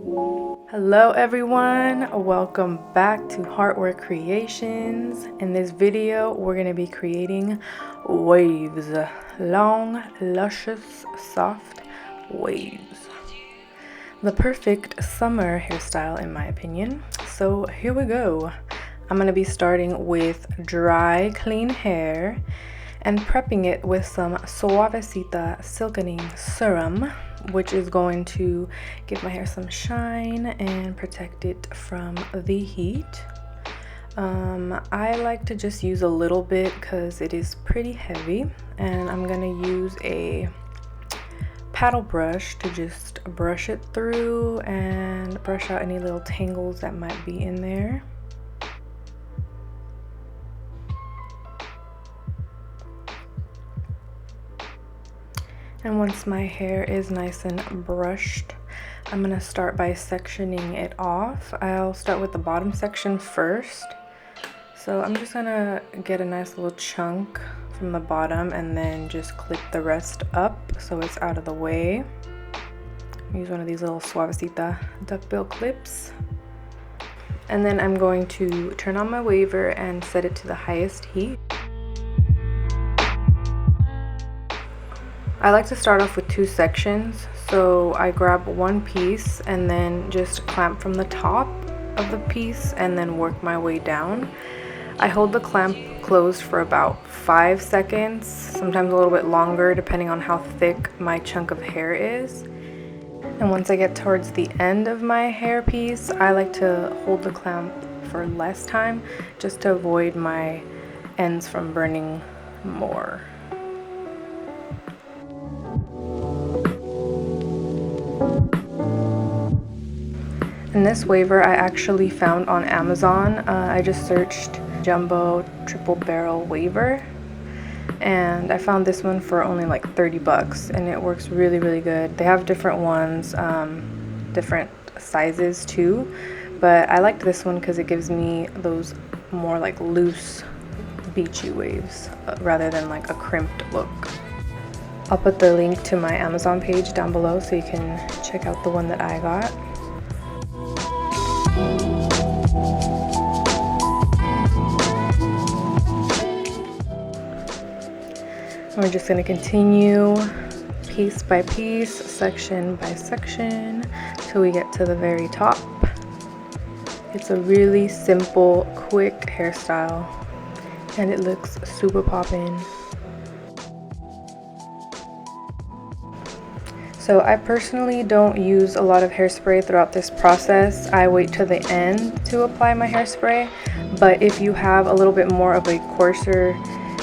Hello everyone, welcome back to Heartwork Creations. In this video we're going to be creating waves, long, luscious, soft waves. The perfect summer hairstyle in my opinion. So here we go. I'm going to be starting with dry, clean hair and prepping it with some Suavecita Silkening Serum, which is going to give my hair some shine and protect it from the heat. I like to just use a little bit because it is pretty heavy, and I'm gonna use a paddle brush to just brush it through and brush out any little tangles that might be in there. And once my hair is nice and brushed, I'm gonna start by sectioning it off. I'll start with the bottom section first. So I'm just gonna get a nice little chunk from the bottom and then just clip the rest up so it's out of the way. Use one of these little Suavecita duckbill clips. And then I'm going to turn on my waver and set it to the highest heat. I like to start off with two sections, so I grab one piece and then just clamp from the top of the piece and then work my way down. I hold the clamp closed for about 5 seconds, sometimes a little bit longer depending on how thick my chunk of hair is. And once I get towards the end of my hair piece, I like to hold the clamp for less time just to avoid my ends from burning more. And this waver I actually found on Amazon. I just searched jumbo triple barrel waver and I found this one for only like 30 bucks, and it works really good. They have different ones, different sizes too, but I liked this one because it gives me those more like loose beachy waves rather than like a crimped look. I'll put the link to my Amazon page down below so you can check out the one that I got. We're just going to continue piece by piece, section by section, till we get to the very top. It's a really simple, quick hairstyle, and it looks super poppin'. So I personally don't use a lot of hairspray throughout this process. I wait till the end to apply my hairspray, but if you have a little bit more of a coarser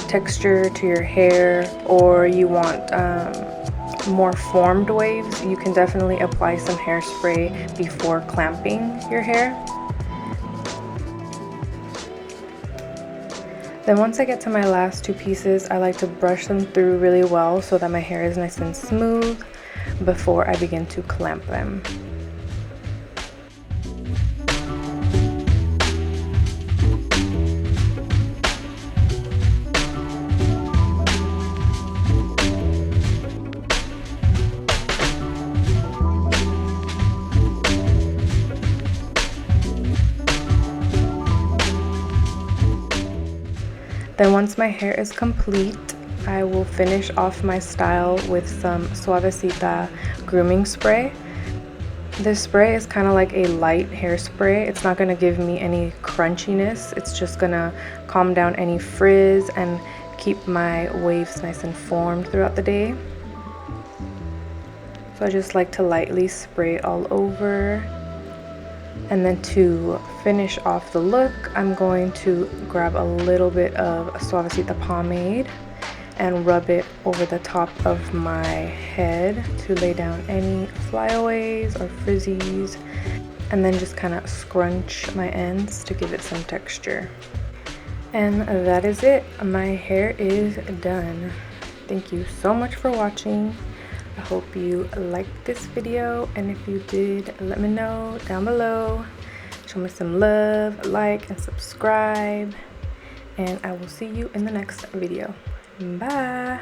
texture to your hair, or you want more formed waves, you can definitely apply some hairspray before clamping your hair. Then once I get to my last two pieces, I like to brush them through really well so that my hair is nice and smooth before I begin to clamp them. Then once my hair is complete, I will finish off my style with some Suavecita grooming spray. This spray is kind of like a light hairspray. It's not going to give me any crunchiness. It's just going to calm down any frizz and keep my waves nice and formed throughout the day. So I just like to lightly spray it all over. And then to finish off the look, I'm going to grab a little bit of Suavecita Pomade and rub it over the top of my head to lay down any flyaways or frizzies, and then just kind of scrunch my ends to give it some texture. And that is it. My hair is done. Thank you so much for watching. I hope you liked this video, and if you did, let me know down below. Show me some love, like and subscribe, and I will see you in the next video. Bye.